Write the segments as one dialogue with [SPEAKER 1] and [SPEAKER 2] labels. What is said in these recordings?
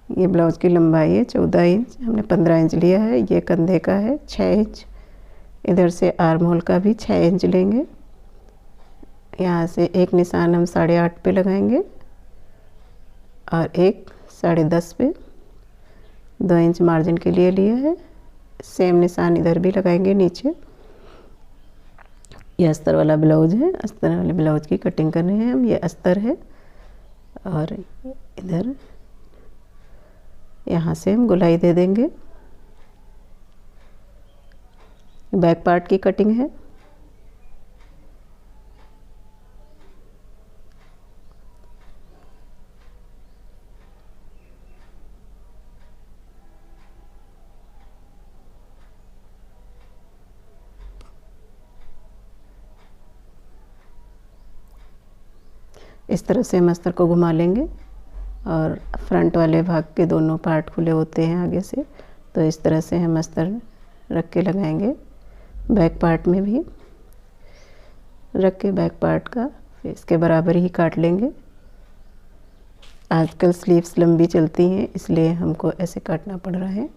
[SPEAKER 1] ये ब्लाउज़ की लंबाई है 14 इंच, हमने 15 इंच लिया है। ये कंधे का है 6 इंच, इधर से आर्म होल का भी 6 इंच लेंगे। यहाँ से एक निशान हम 8.5 पे लगाएंगे और एक 10.5 पे 2 इंच मार्जिन के लिए लिया है। सेम निशान इधर भी लगाएंगे नीचे। ये अस्तर वाला ब्लाउज है, अस्तर वाले ब्लाउज की कटिंग करनी है हम। ये अस्तर है और इधर यहाँ से हम गोलाई दे देंगे। बैक पार्ट की कटिंग है। इस तरह से हम अस्तर को घुमा लेंगे और फ्रंट वाले भाग के दोनों पार्ट खुले होते हैं आगे से, तो इस तरह से हम अस्तर रख के लगाएंगे। बैक पार्ट में भी रख के बैक पार्ट का इसके बराबर ही काट लेंगे। आजकल स्लीव्स लंबी चलती हैं, इसलिए हमको ऐसे काटना पड़ रहा है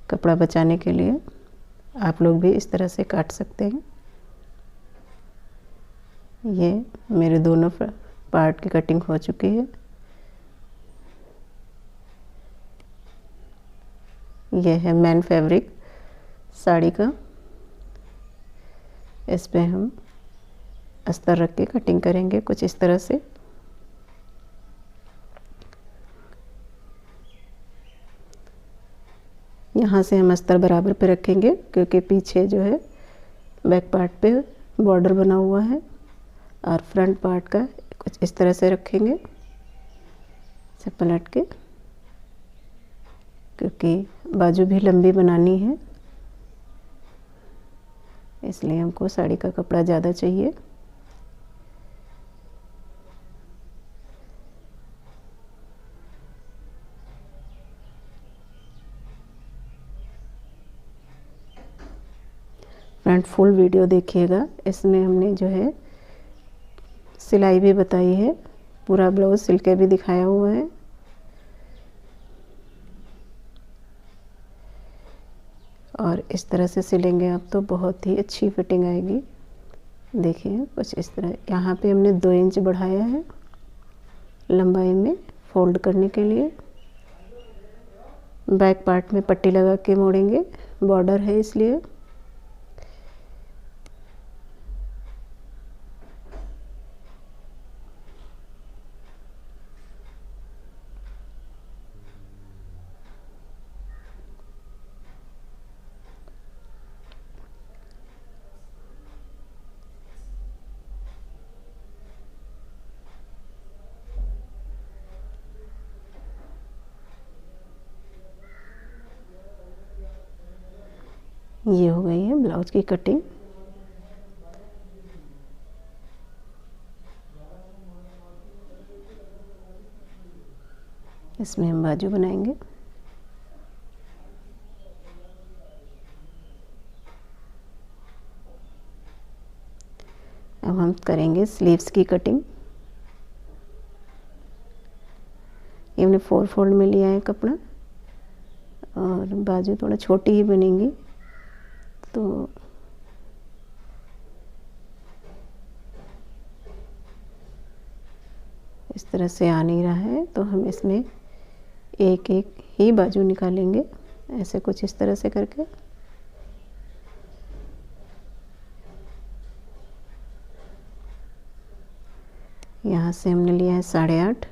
[SPEAKER 1] कपड़ा बचाने के लिए। आप लोग भी इस तरह से काट सकते हैं। ये मेरे दोनों पार्ट की कटिंग हो चुकी है। ये है मैन फैब्रिक साड़ी का। इस पे हम अस्तर रख के कटिंग करेंगे कुछ इस तरह से। यहाँ से हम अस्तर बराबर पे रखेंगे क्योंकि पीछे जो है बैक पार्ट पे बॉर्डर बना हुआ है और फ्रंट पार्ट का कुछ इस तरह से रखेंगे से पलट के, क्योंकि बाजू भी लंबी बनानी है, इसलिए हमको साड़ी का कपड़ा ज़्यादा चाहिए। फ्रंट फुल वीडियो देखिएगा, इसमें हमने जो है सिलाई भी बताई है, पूरा ब्लाउज सिल के भी दिखाया हुआ है। और इस तरह से सिलेंगे आप तो बहुत ही अच्छी फिटिंग आएगी। देखिए कुछ इस तरह। यहाँ पे हमने 2 इंच बढ़ाया है लंबाई में फोल्ड करने के लिए। बैक पार्ट में पट्टी लगा के मोड़ेंगे, बॉर्डर है इसलिए। ये हो गई है ब्लाउज की कटिंग। इसमें हम बाजू बनाएंगे। अब हम करेंगे स्लीव्स की कटिंग। ये हमने 4 फोल्ड में लिया है कपड़ा और बाजू थोड़ा छोटी ही बनेंगी, तो इस तरह से आ नहीं रहा है, तो हम इसमें एक एक ही बाजू निकालेंगे, ऐसे कुछ इस तरह से करके। यहाँ से हमने लिया है 8.5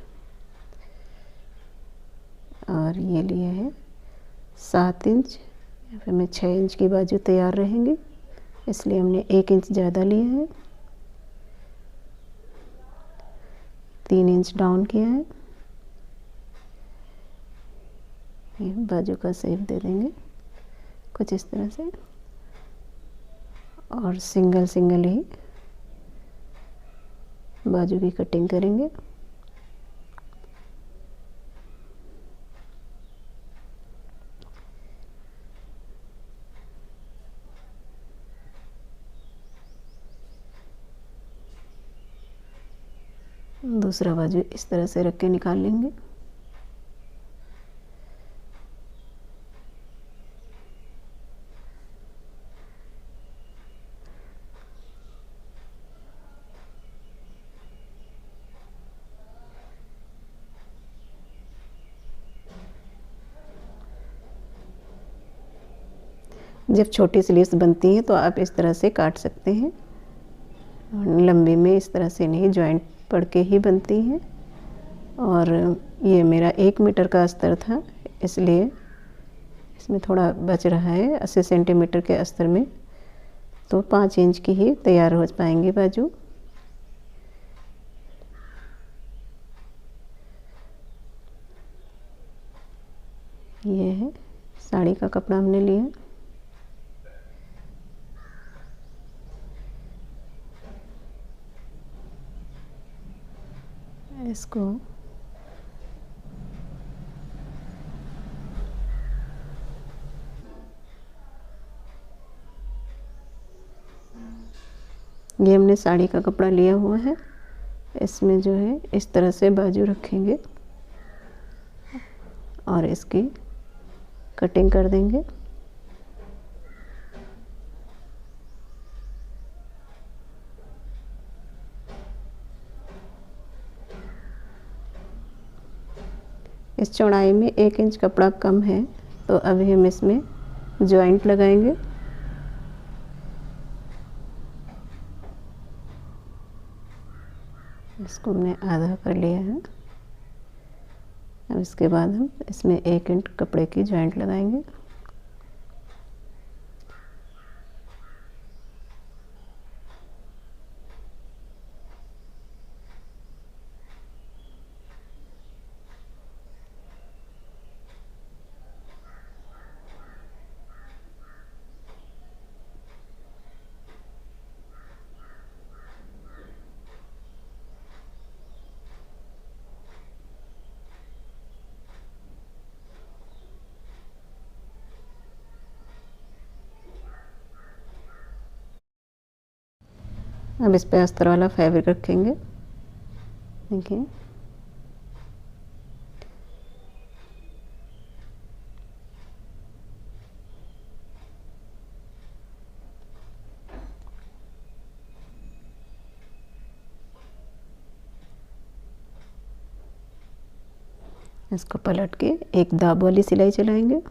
[SPEAKER 1] और ये लिया है 7 इंच। या फिर मैं 6 इंच की बाजू तैयार रहेंगी, इसलिए हमने 1 इंच ज़्यादा लिया है। 3 इंच डाउन किया है। ये बाजू का शेप दे देंगे कुछ इस तरह से और सिंगल सिंगल ही बाजू की कटिंग करेंगे। दूसरा बाजू इस तरह से रख के निकाल लेंगे। जब छोटी स्लीव्स बनती हैं तो आप इस तरह से काट सकते हैं, लंबी में इस तरह से नहीं, जॉइंट पड़ के ही बनती हैं। और ये मेरा 1 मीटर का अस्तर था, इसलिए इसमें थोड़ा बच रहा है 80 सेंटीमीटर के अस्तर में, तो 5 इंच की ही तैयार हो पाएंगे बाजू। ये है साड़ी का कपड़ा हमने लिया, इसको ये हमने साड़ी का कपड़ा लिया हुआ है, इसमें जो है इस तरह से बाजू रखेंगे और इसकी कटिंग कर देंगे। इस चौड़ाई में 1 इंच कपड़ा कम है, तो अभी हम इसमें जॉइंट लगाएंगे। इसको हमने आधा कर लिया है। अब इसके बाद हम इसमें 1 इंच कपड़े की जॉइंट लगाएंगे। अब इस पे अस्तर वाला फैब्रिक रखेंगे, देखिए। इसको पलट के एक दाब वाली सिलाई चलाएंगे।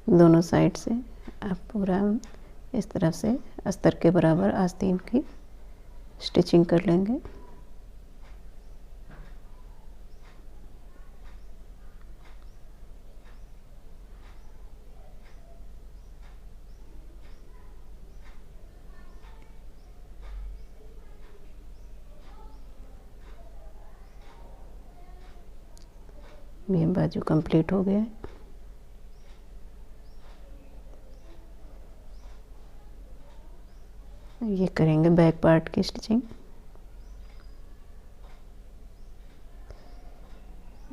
[SPEAKER 1] दोनों साइड से आप पूरा इस तरफ से अस्तर के बराबर आस्तीन की स्टिचिंग कर लेंगे। ये बाजू कंप्लीट हो गया है। ये करेंगे बैक पार्ट की स्टिचिंग।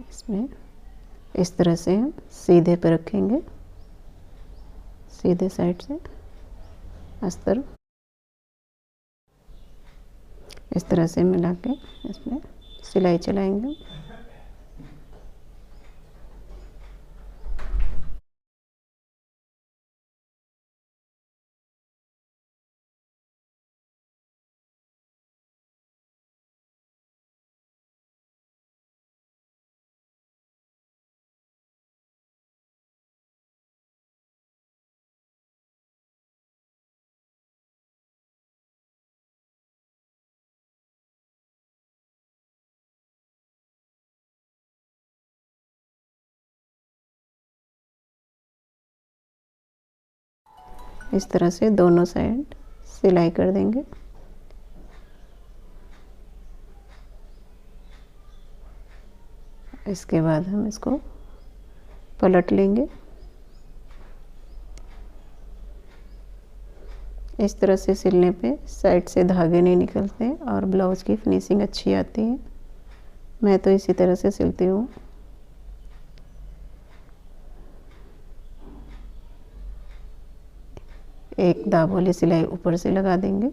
[SPEAKER 1] इसमें इस तरह से हम सीधे पे रखेंगे, सीधे साइड से अस्तर इस तरह से मिला के इसमें सिलाई चलाएंगे। इस तरह से दोनों साइड सिलाई कर देंगे। इसके बाद हम इसको पलट लेंगे। इस तरह से सिलने पे साइड से धागे नहीं निकलते और ब्लाउज़ की फिनिशिंग अच्छी आती है। मैं तो इसी तरह से सिलती हूँ। एक दाब वाली सिलाई ऊपर से लगा देंगे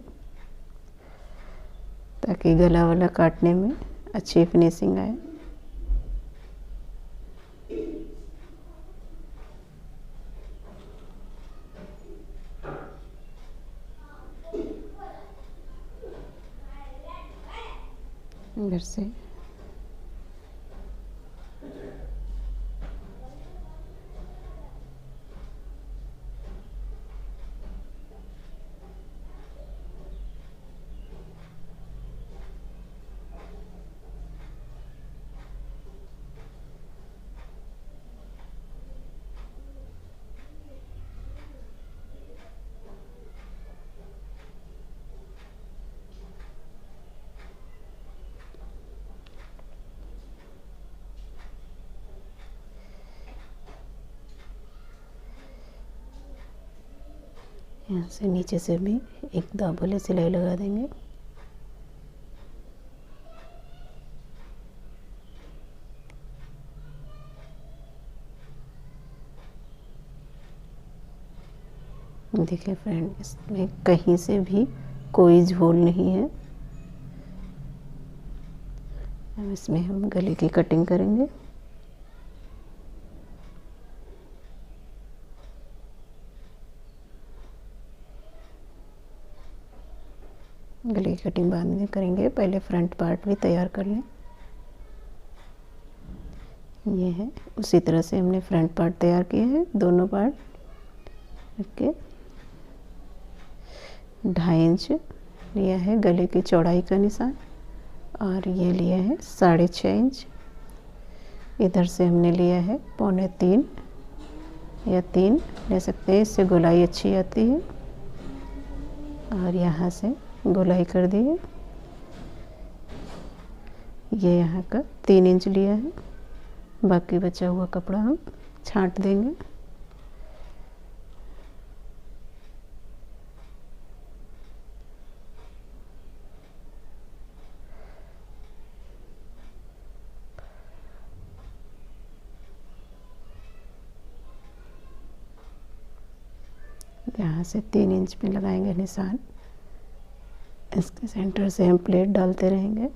[SPEAKER 1] ताकि गला वाला काटने में अच्छी फिनिशिंग आए। इधर से यहाँ से नीचे से भी एक दाब वाली सिलाई लगा देंगे। देखिए फ्रेंड, इसमें कहीं से भी कोई झोल नहीं है। अब इसमें हम गले की कटिंग करेंगे। गले की कटिंग बाद में करेंगे, पहले फ्रंट पार्ट भी तैयार कर लें। ये है, उसी तरह से हमने फ्रंट पार्ट तैयार किए हैं, दोनों पार्ट ओके। 2.5 इंच लिया है गले की चौड़ाई का निशान और ये लिया है 6.5 इंच। इधर से हमने लिया है 2.25 या 3 ले सकते हैं, इससे गोलाई अच्छी आती है। और यहाँ से गोलाई कर दी है। ये यहाँ का 3 इंच लिया है। बाकी बचा हुआ कपड़ा हम छांट देंगे। यहाँ से 3 इंच पे लगाएंगे निशान। इसके सेंटर से हम प्लेट डालते रहेंगे।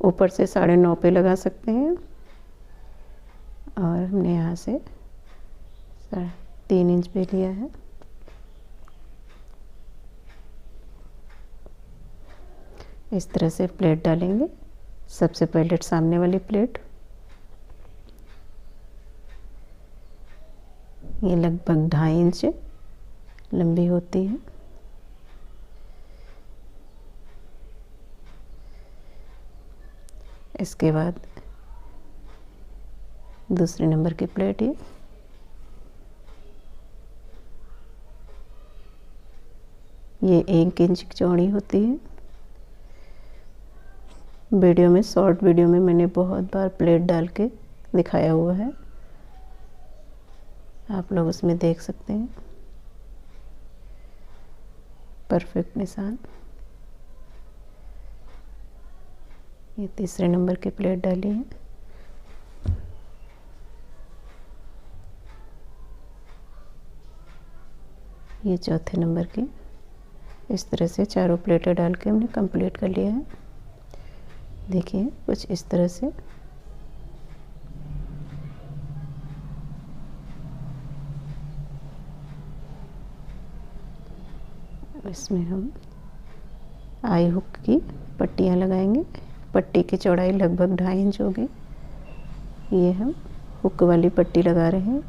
[SPEAKER 1] ऊपर से 9.5 पे लगा सकते हैं और हमने यहाँ से 3 इंच पे लिया है। इस तरह से प्लेट डालेंगे। सबसे पहले सामने वाली प्लेट, ये लगभग 2.5 इंच लंबी होती है। इसके बाद दूसरे नंबर की प्लेट, ये 1 इंच चौड़ी होती है। वीडियो में, शॉर्ट वीडियो में मैंने बहुत बार प्लेट डाल के दिखाया हुआ है, आप लोग उसमें देख सकते हैं। परफेक्ट निशान। ये तीसरे नंबर की प्लेट डाली है। ये चौथे नंबर की। इस तरह से चारों प्लेटें डाल के हमने कंप्लीट कर लिया है। देखिए कुछ इस तरह से। इसमें हम आई हुक की पट्टियाँ लगाएंगे। पट्टी की चौड़ाई लगभग 2.5 इंच होगी। ये हम हुक वाली पट्टी लगा रहे हैं।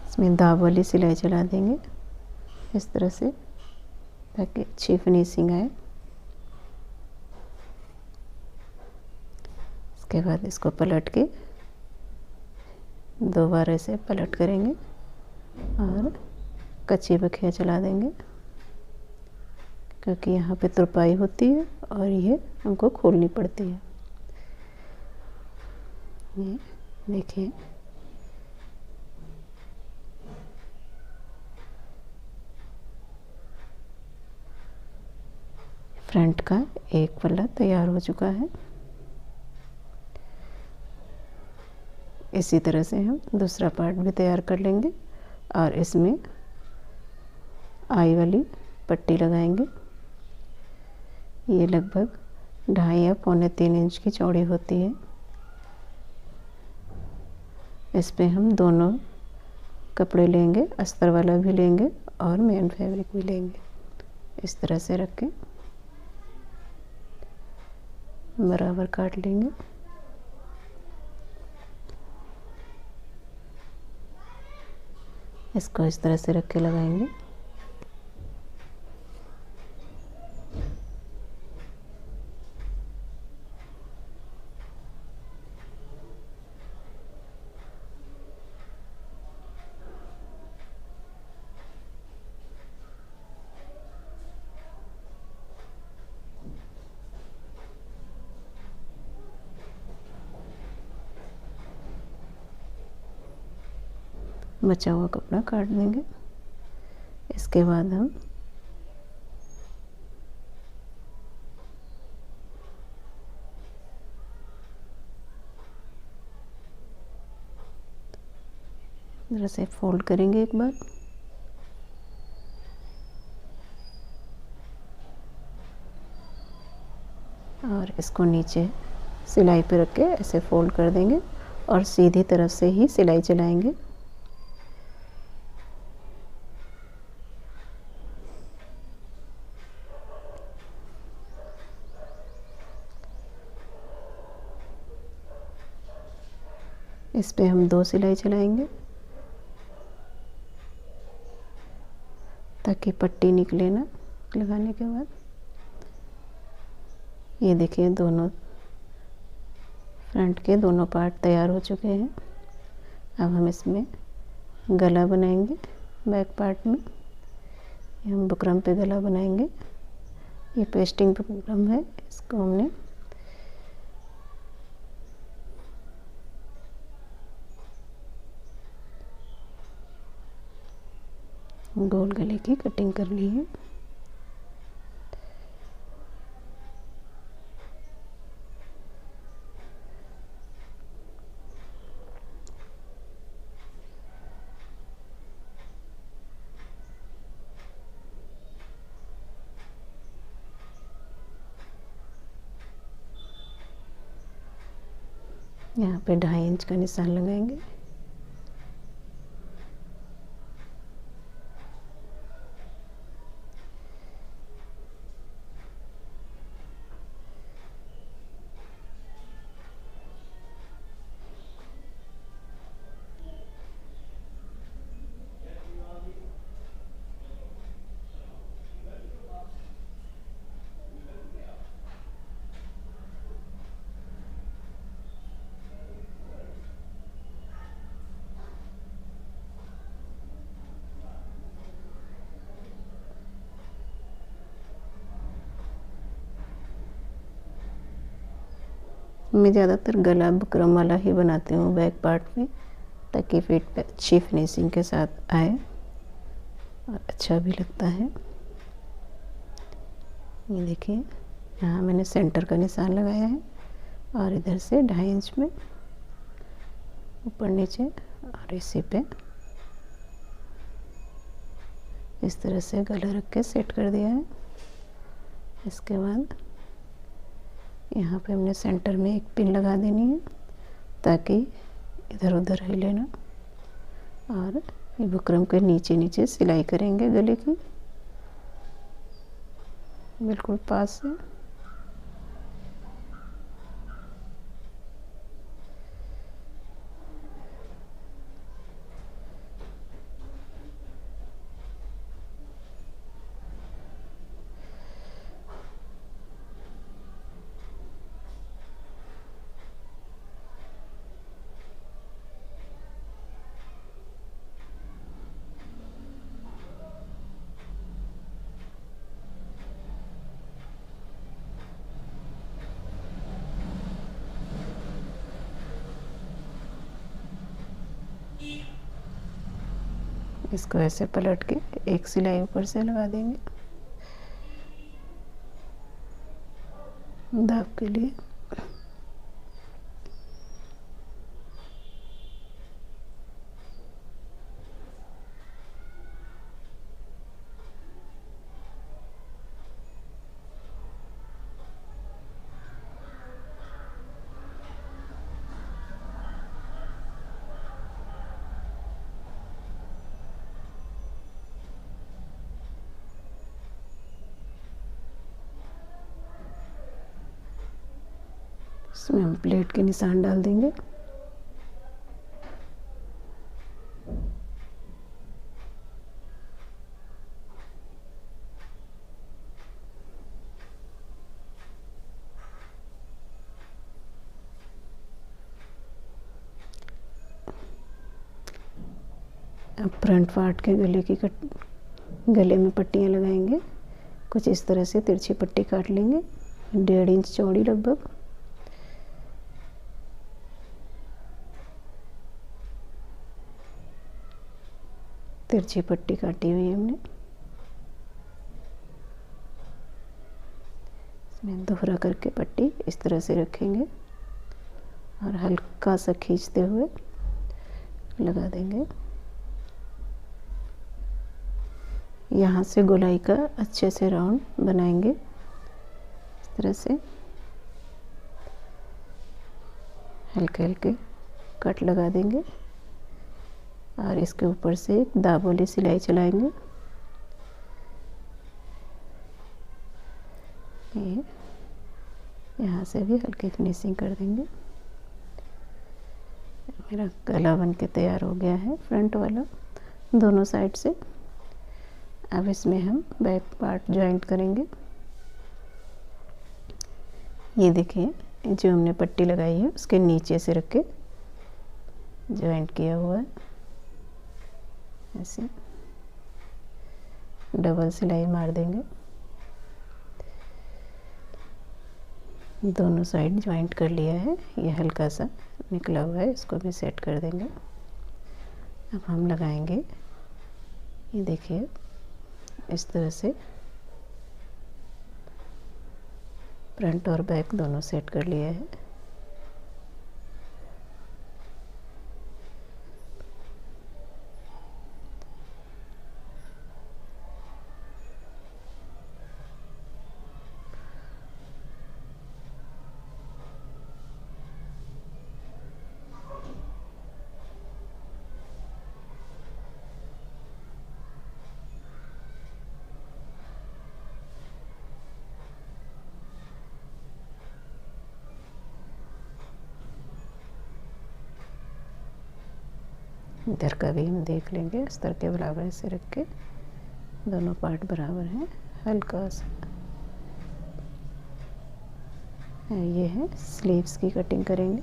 [SPEAKER 1] इसमें दाब वाली सिलाई चला देंगे इस तरह से, ताकि अच्छी फिनिशिंग आए। इसके बाद इसको पलट के 2 बार ऐसे पलट करेंगे और कच्ची बखिया चला देंगे, क्योंकि यहाँ पे तुरपाई होती है और ये हमको खोलनी पड़ती है। ये देखिए, फ्रंट का एक पल्ला तैयार हो चुका है। इसी तरह से हम दूसरा पार्ट भी तैयार कर लेंगे और इसमें आई वाली पट्टी लगाएंगे। ये लगभग 2.5 या 2.25 इंच की चौड़ी होती है। इस पे हम दोनों कपड़े लेंगे, अस्तर वाला भी लेंगे और मेन फैब्रिक भी लेंगे। इस तरह से रख के बराबर काट लेंगे। इसको इस तरह से रख के लगाएंगे। बचा हुआ कपड़ा काट देंगे। इसके बाद हम जरा से फोल्ड करेंगे एक बार। और इसको नीचे सिलाई पे रख के ऐसे फोल्ड कर देंगे और सीधी तरफ से ही सिलाई चलाएंगे। इस पे हम 2 सिलाई चलाएंगे ताकि पट्टी निकले ना लगाने के बाद। ये देखिए दोनों फ्रंट के दोनों पार्ट तैयार हो चुके हैं। अब हम इसमें गला बनाएंगे। बैक पार्ट में ये हम बुकरम पे गला बनाएंगे। ये पेस्टिंग पे बुकरम है, इसको हमने गोल गले की कटिंग कर ली है। यहाँ पे 2.5 इंच का निशान लगाएंगे। मैं ज़्यादातर गला बुकरम वाला ही बनाती हूँ बैक पार्ट में, ताकि फिट पे अच्छी फिनिशिंग के साथ आए और अच्छा भी लगता है। ये देखिए यहाँ मैंने सेंटर का निशान लगाया है और इधर से 2.5 इंच में ऊपर नीचे और इसी पे इस तरह से गला रख के सेट कर दिया है। इसके बाद यहाँ पे हमने सेंटर में एक पिन लगा देनी है ताकि इधर उधर हिले ना। और ये बुकरम के नीचे नीचे सिलाई करेंगे गले की बिल्कुल पास से। इसको ऐसे पलट के एक सिलाई ऊपर से लगा देंगे दाब के लिए। इसमें हम प्लेट के निशान डाल देंगे। अब फ्रंट पार्ट के गले में पट्टियाँ लगाएंगे। कुछ इस तरह से तिरछी पट्टी काट लेंगे, 1.5 इंच चौड़ी लगभग। तिरछी पट्टी काटी हुई है हमने। इसमें दोहरा करके पट्टी इस तरह से रखेंगे और हल्का सा खींचते हुए लगा देंगे। यहाँ से गोलाई का अच्छे से राउंड बनाएंगे इस तरह से। हल्के हल्के कट लगा देंगे और इसके ऊपर से एक दाब वाली सिलाई चलाएंगे। ये यहाँ से भी हल्की फिनिशिंग कर देंगे। मेरा गला बन के तैयार हो गया है, फ्रंट वाला दोनों साइड से। अब इसमें हम बैक पार्ट जॉइंट करेंगे। ये देखिए, जो हमने पट्टी लगाई है उसके नीचे से रख के जॉइंट किया हुआ है। ऐसे डबल सिलाई मार देंगे। दोनों साइड जॉइंट कर लिया है। ये हल्का सा निकला हुआ है, इसको भी सेट कर देंगे। अब हम लगाएंगे, ये देखिए इस तरह से फ्रंट और बैक दोनों सेट कर लिया है। इधर का भी हम देख लेंगे। अस्तर के बराबर से रख के दोनों पार्ट बराबर हैं। हल्का सा ये है, स्लीव्स की कटिंग करेंगे।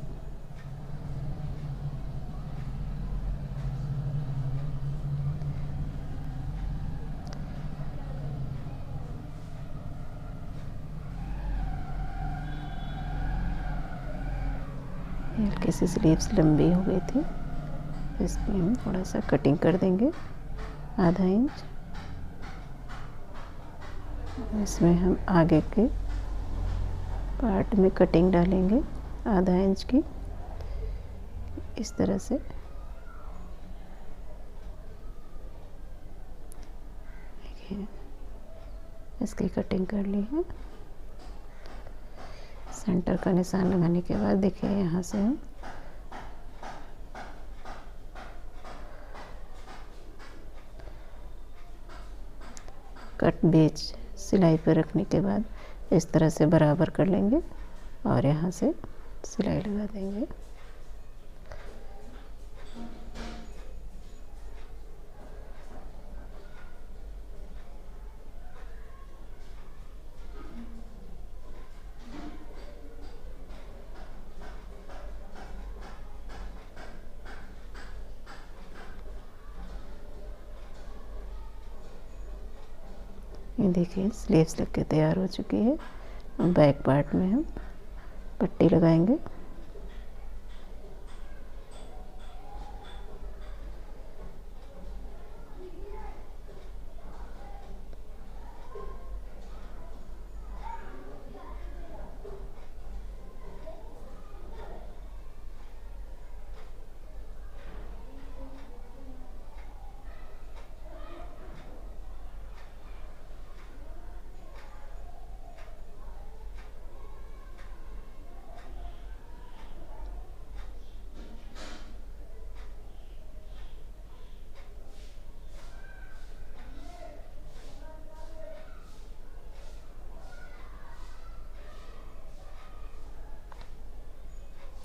[SPEAKER 1] हल्की सी स्लीव्स लंबी हो गई थी, इसमें हम थोड़ा सा कटिंग कर देंगे, आधा इंच। इसमें हम आगे के पार्ट में कटिंग डालेंगे आधा इंच की, इस तरह से। देखिए, इसकी कटिंग कर ली है। सेंटर का निशान लगाने के बाद देखिए, यहाँ से हम कट बीच सिलाई पर रखने के बाद इस तरह से बराबर कर लेंगे और यहाँ से सिलाई लगा देंगे। ये देखिए, स्लीव्स लग के तैयार हो चुकी है। बैक पार्ट में हम पट्टी लगाएंगे।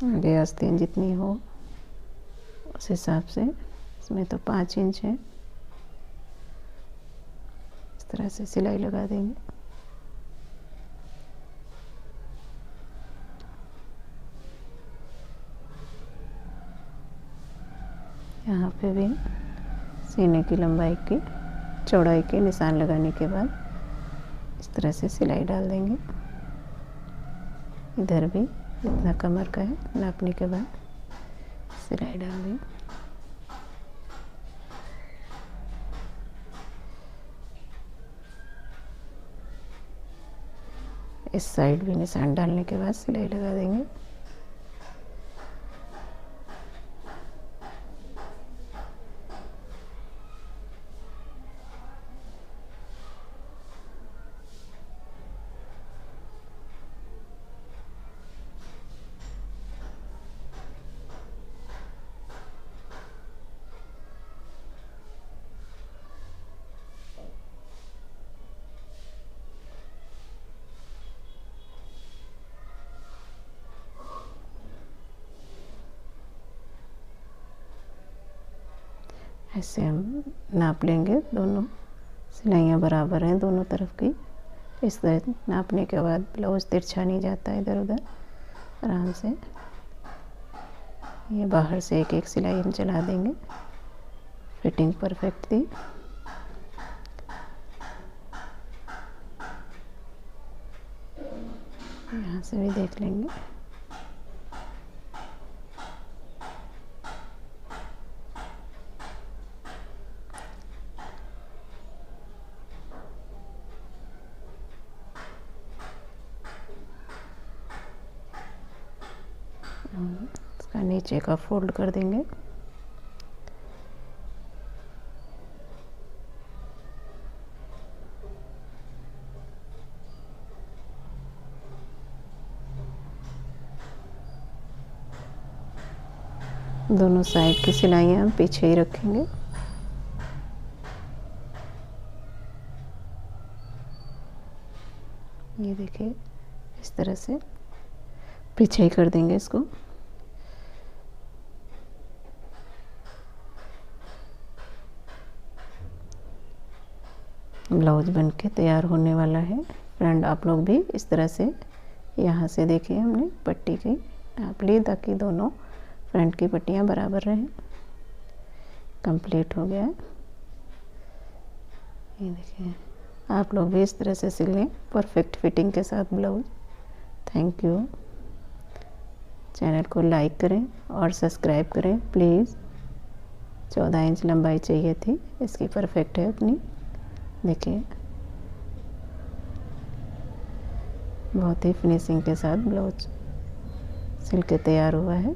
[SPEAKER 1] आगे आस्तीन जितनी हो उस हिसाब से, इसमें तो 5 इंच है। इस तरह से सिलाई लगा देंगे। यहाँ पे भी सीने की लंबाई की चौड़ाई के निशान लगाने के बाद इस तरह से सिलाई डाल देंगे। इधर भी जितना कमर का है नापने के बाद सिलाई डाल दें। इस साइड भी निशान डालने के बाद सिलाई लगा देंगे। ऐसे हम नाप लेंगे। दोनों सिलाइयाँ बराबर हैं दोनों तरफ की। इस तरह नापने के बाद ब्लाउज तिरछा नहीं जाता इधर उधर, आराम से। ये बाहर से एक एक सिलाई हम चला देंगे। फिटिंग परफेक्ट थी। यहाँ से भी देख लेंगे। इसका नीचे का फोल्ड कर देंगे। दोनों साइड की सिलाइयाँ हम पीछे ही रखेंगे। ये देखिए, इस तरह से पीछे ही कर देंगे इसको। ब्लाउज बनके तैयार होने वाला है। फ्रेंड, आप लोग भी इस तरह से यहाँ से देखिए, हमने पट्टी की नाप ली ताकि दोनों फ्रंट की पट्टियाँ बराबर रहें। कंप्लीट हो गया है। ये देखिए, आप लोग भी इस तरह से सिल लें परफेक्ट फिटिंग के साथ ब्लाउज। Thank you. चैनल को लाइक करें और सब्सक्राइब करें प्लीज़। 14 इंच लंबाई चाहिए थी, इसकी परफेक्ट है अपनी। देखिए, बहुत ही फिनिशिंग के साथ ब्लाउज सिल के तैयार हुआ है।